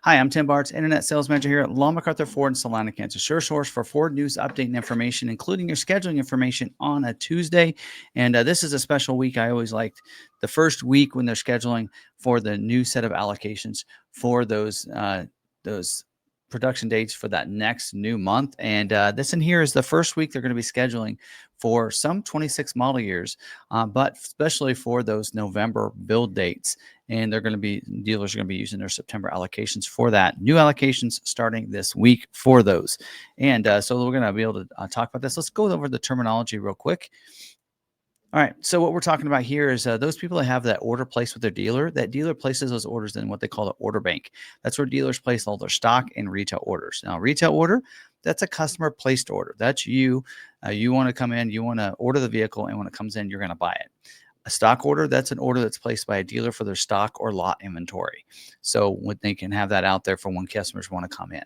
Hi, I'm Tim Bartz, Internet Sales Manager here at McArthur Ford in Salina, Kansas. Your source for Ford news, update, and information, including your scheduling information on a Tuesday. And this is a special week. I always liked the first week when they're scheduling for the new set of allocations for those production dates for that next new month. And this in here is the first week they're going to be scheduling for some 26 model years, but especially for those November build dates. And dealers are going to be using their September allocations for that. New allocations starting this week for those. And so we're going to be able to talk about this. Let's go over the terminology real quick. All right. So what we're talking about here is those people that have that order placed with their dealer. That dealer places those orders in what they call the order bank. That's where dealers place all their stock and retail orders. Now, retail order, that's a customer placed order. That's you. You want to come in, you want to order the vehicle, and when it comes in, you're going to buy it. A stock order, that's an order that's placed by a dealer for their stock or lot inventory. So when they can have that out there for when customers want to come in.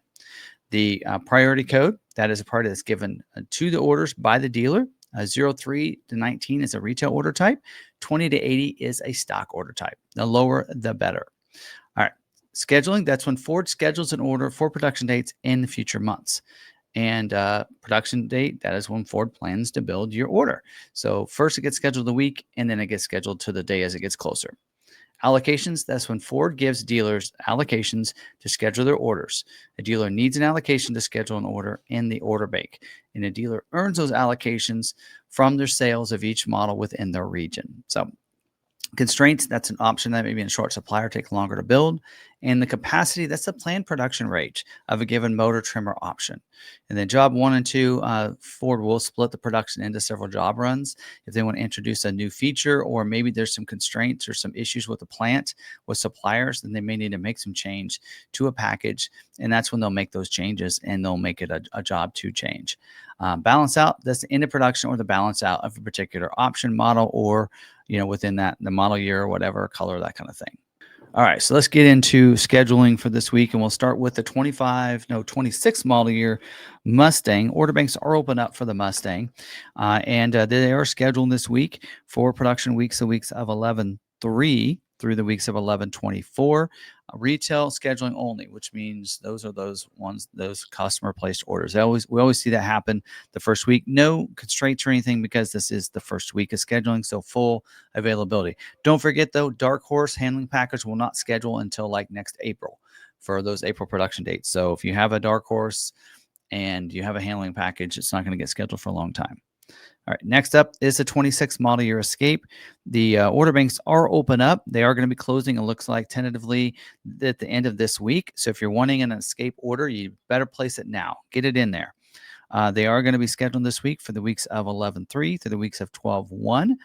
The priority code, that is a part that's given to the orders by the dealer. 03 to 19 is a retail order type. 20 to 80 is a stock order type. The lower, the better. All right. Scheduling, that's when Ford schedules an order for production dates in the future months. And production date, that is when Ford plans to build your order. So first it gets scheduled a week, and then it gets scheduled to the day as it gets closer. Allocations, that's when Ford gives dealers allocations to schedule their orders. A dealer needs an allocation to schedule an order in the order bank, and a dealer earns those allocations from their sales of each model within their region. So constraints, that's an option that may be in short supply or take longer to build. And the capacity, that's the planned production rate of a given motor trimmer option. And then job 1 and 2, Ford will split the production into several job runs. If they want to introduce a new feature, or maybe there's some constraints or some issues with the plant with suppliers, then they may need to make some change to a package. And that's when they'll make those changes, and they'll make it a job 2 change. Balance out, that's the end of production or the balance out of a particular option model, or within that, the model year or whatever color, that kind of thing. All right, so let's get into scheduling for this week, and we'll start with the 26 model year Mustang. Order banks are open up for the Mustang, and they are scheduled this week for production weeks, the weeks of 11/3 through the weeks of 11/24. Retail scheduling only, which means those are those customer placed orders. We always see that happen the first week. No constraints or anything, because this is the first week of scheduling, so full availability. Don't forget though, Dark Horse handling package will not schedule until like next April for those April production dates. So if you have a Dark Horse and you have a handling package, it's not going to get scheduled for a long time. All right, next up is the 26 model year Escape. The order banks are open up. They are going to be closing, it looks like, tentatively at the end of this week. So if you're wanting an Escape order, you better place it now. Get it in there. They are going to be scheduled this week for the weeks of 11/3 through the weeks of 12/1.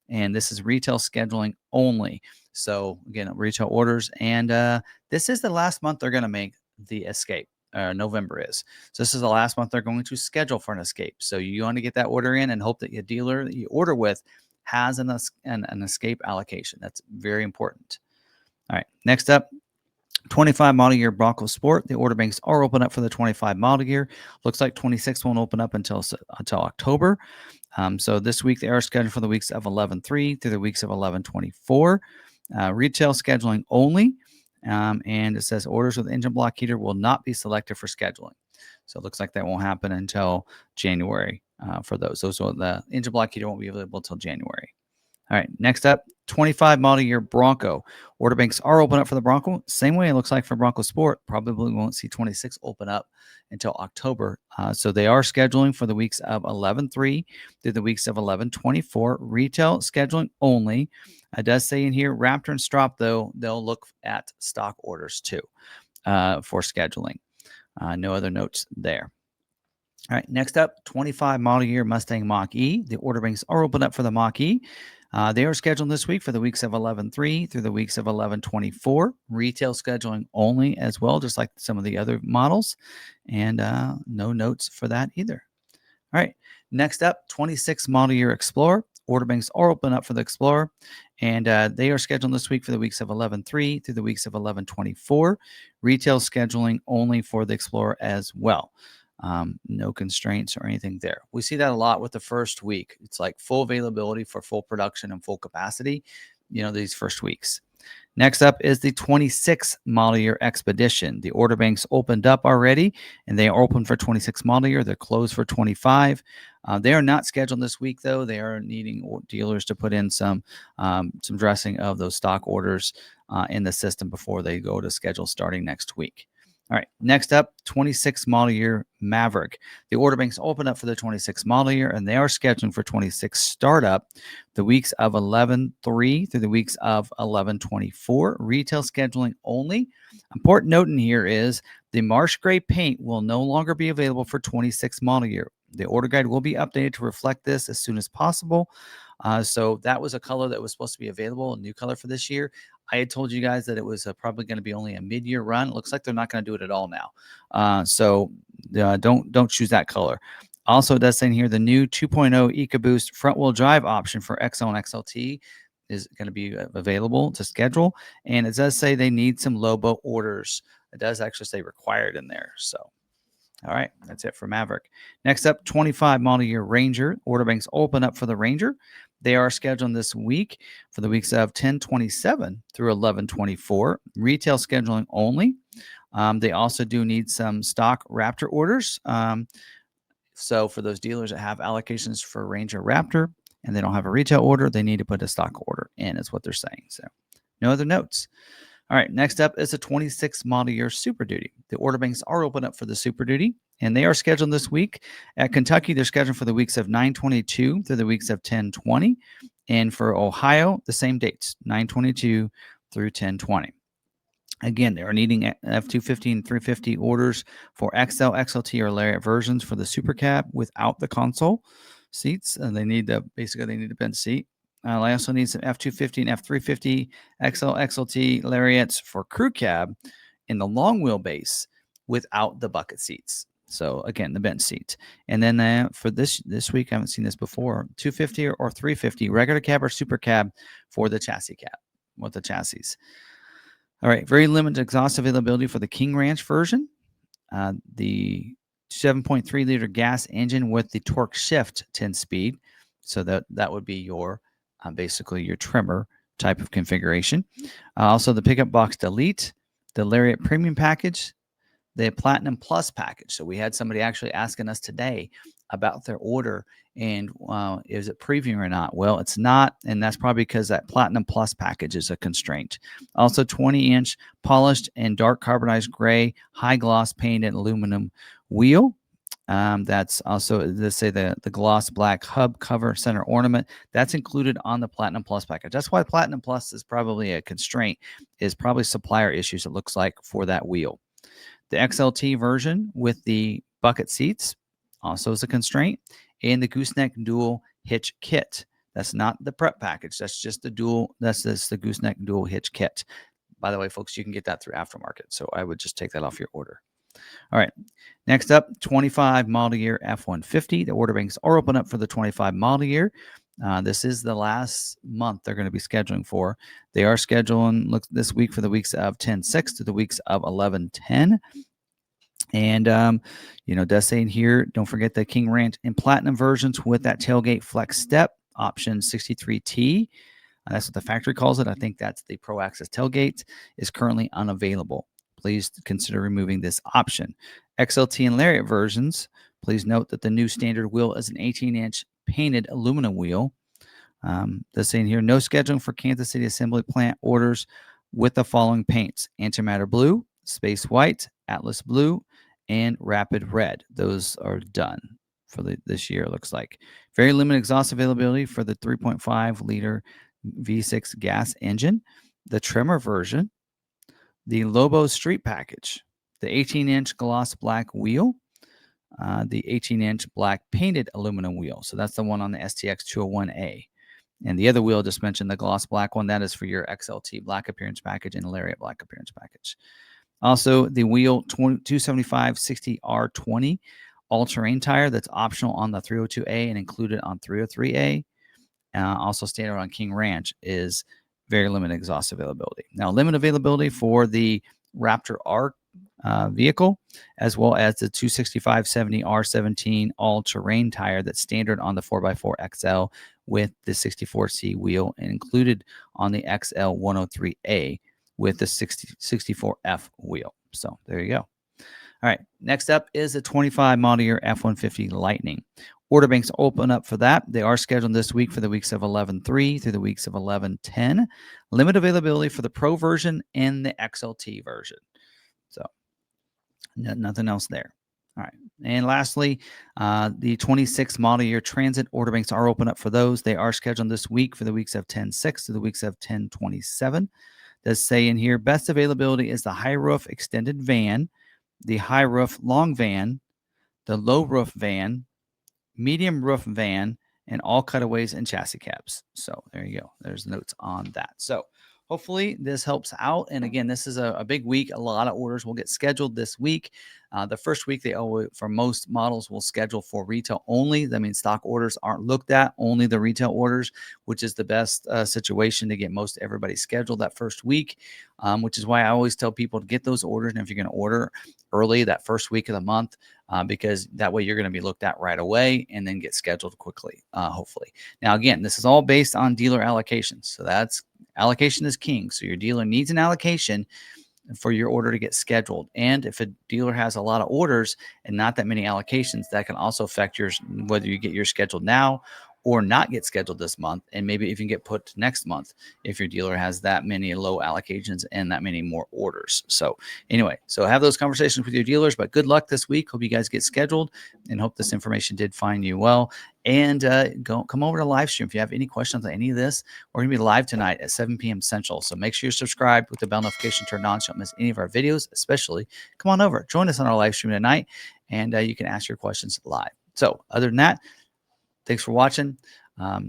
And this is retail scheduling only. So again, retail orders. And this is the last month they're going to make the Escape. November is. So this is the last month they're going to schedule for an Escape. So you want to get that order in and hope that your dealer that you order with has an Escape allocation. That's very important. All right, next up, 25 model year Bronco Sport. The order banks are open up for the 25 model year. Looks like 26 won't open up until October. So this week they are scheduled for the weeks of 11/3 through the weeks of 11/24. Retail scheduling only. And it says orders with engine block heater will not be selected for scheduling. So it looks like that won't happen until January for those. The engine block heater won't be available until January. All right, next up, 25 model year Bronco. Order banks are open up for the Bronco. Same way it looks like for Bronco Sport. Probably won't see 26 open up until October. So they are scheduling for the weeks of 11/3 through the weeks of 11/24. Retail scheduling only. It does say in here, Raptor and Strop, though, they'll look at stock orders too for scheduling. No other notes there. All right, next up, 25 model year Mustang Mach-E. The order banks are open up for the Mach-E. They are scheduled this week for the weeks of 11/3 through the weeks of 11/24. Retail scheduling only as well, just like some of the other models. And no notes for that either. All right, next up, 26 model year Explorer. Order banks are open up for the Explorer, and they are scheduled this week for the weeks of 11/3 through the weeks of 11/24. Retail scheduling only for the Explorer as well. No constraints or anything there. We see that a lot with the first week. It's like full availability for full production and full capacity, these first weeks. Next up is the 26 model year Expedition. The order banks opened up already, and they are open for 26 model year. They're closed for 25. They are not scheduled this week, though. They are needing dealers to put in some dressing of those stock orders in the system before they go to schedule starting next week. All right, next up, 26 model year Maverick. The order banks open up for the 26 model year, and they are scheduling for 26 startup the weeks of 11/3 through the weeks of 11/24. Retail scheduling only. Important note in here is the marsh gray paint will no longer be available for 26 model year. The order guide will be updated to reflect this as soon as possible. So that was a color that was supposed to be available, a new color for this year. I had told you guys that it was probably going to be only a mid-year run. It looks like they're not going to do it at all now. So don't choose that color. Also, it does say in here the new 2.0 EcoBoost front-wheel drive option for XL and XLT is going to be available to schedule. And it does say they need some Lobo orders. It does actually say required in there. So, all right, that's it for Maverick. Next up, 25 model year Ranger. Order banks open up for the Ranger. They are scheduled this week for the weeks of 10/27 through 11/24. Retail scheduling only. They also do need some stock Raptor orders. So for those dealers that have allocations for Ranger Raptor and they don't have a retail order, they need to put a stock order in, is what they're saying. So no other notes. All right, next up is a 26 model year Super Duty. The order banks are open up for the Super Duty, and they are scheduled this week. At Kentucky, they're scheduled for the weeks of 9/22 through the weeks of 10/20. And for Ohio, the same dates, 9/22 through 10/20. Again, they are needing F250 and 350 orders for XL, XLT, or Lariat versions for the Super Cab without the console seats. And they need a bench seat. I also need some F250 and F350 XL, XLT Lariats for crew cab in the long wheelbase without the bucket seats. So again, the bench seats. And then for this week, I haven't seen this before, 250 or 350 regular cab or super cab for the chassis cab with the chassis. All right, very limited exhaust availability for the King Ranch version. The 7.3 liter gas engine with the torque shift 10 speed. So that would be your basically your trimmer type of configuration. Also, the pickup box delete, the Lariat Premium package, the Platinum Plus package. So we had somebody actually asking us today about their order and is it previewing or not? Well, it's not, and that's probably because that Platinum Plus package is a constraint. Also, 20-inch polished and dark carbonized gray, high gloss painted aluminum wheel. That's also, let's say the gloss black hub cover center ornament. That's included on the Platinum Plus package. That's why Platinum Plus is probably a constraint, is probably supplier issues, it looks like, for that wheel. The XLT version with the bucket seats also is a constraint, and the gooseneck dual hitch kit. That's not the prep package. That's just the dual. That's the gooseneck dual hitch kit. By the way, folks, you can get that through aftermarket. So I would just take that off your order. All right. Next up, 25 model year F-150. The order banks are open up for the 25 model year. This is the last month they're going to be scheduling for. They are scheduling this week for the weeks of 10/6 to the weeks of 11/10. And, does say in here, don't forget the King Ranch and Platinum versions with that tailgate flex step option 63T. That's what the factory calls it. I think that's the Pro Access tailgate, is currently unavailable. Please consider removing this option. XLT and Lariat versions, please note that the new standard wheel is an 18-inch painted aluminum wheel. They're saying here, no scheduling for Kansas City Assembly Plant orders with the following paints: Antimatter Blue, Space White, Atlas Blue, and Rapid Red. Those are done for this year, it looks like. Very limited exhaust availability for the 3.5 liter V6 gas engine, the trimmer version, the Lobo Street package, the 18-inch gloss black wheel, the 18-inch black painted aluminum wheel. So that's the one on the STX 201A. And the other wheel, just mentioned the gloss black one, that is for your XLT black appearance package and Lariat black appearance package. Also, the wheel 275/60R20 all-terrain tire that's optional on the 302A and included on 303A. Also standard on King Ranch is very limited exhaust availability. Now, limited availability for the Raptor R vehicle, as well as the 265/70R17 all-terrain tire that's standard on the 4x4 XL with the 64C wheel and included on the XL 103A with the 64F wheel. So there you go. All right. Next up is the 25 model year F-150 Lightning. Order banks open up for that. They are scheduled this week for the weeks of 11/3 through the weeks of 11/10. Limit availability for the Pro version and the XLT version. So nothing else there. All right. And lastly, the 26 model year Transit order banks are open up for those. They are scheduled this week for the weeks of 10/6 to the weeks of 10/27. Does say in here, best availability is the high roof extended van, the high roof long van, the low roof van, medium roof van, and all cutaways and chassis cabs. So there you go. There's notes on that. So hopefully this helps out. And again, this is a big week. A lot of orders will get scheduled this week. The first week, they always, for most models, will schedule for retail only. That means stock orders aren't looked at, only the retail orders, which is the best situation to get most everybody scheduled that first week, which is why I always tell people to get those orders. And if you're going to order early that first week of the month, because that way you're going to be looked at right away and then get scheduled quickly, hopefully. Now, again, this is all based on dealer allocations. So that's allocation is king. So your dealer needs an allocation for your order to get scheduled. And if a dealer has a lot of orders and not that many allocations, that can also affect yours, whether you get yours scheduled now or not get scheduled this month, and maybe even get put next month if your dealer has that many low allocations and that many more orders. So anyway, so have those conversations with your dealers, but good luck this week. Hope you guys get scheduled and hope this information did find you well. And come over to live stream if you have any questions on any of this. We're going to be live tonight at 7 p.m. Central. So make sure you're subscribed with the bell notification turned on so you don't miss any of our videos, especially. Come on over. Join us on our live stream tonight, and you can ask your questions live. So other than that, thanks for watching.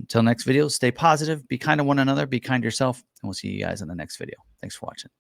Till next video, stay positive, be kind to one another, be kind to yourself, and we'll see you guys in the next video. Thanks for watching.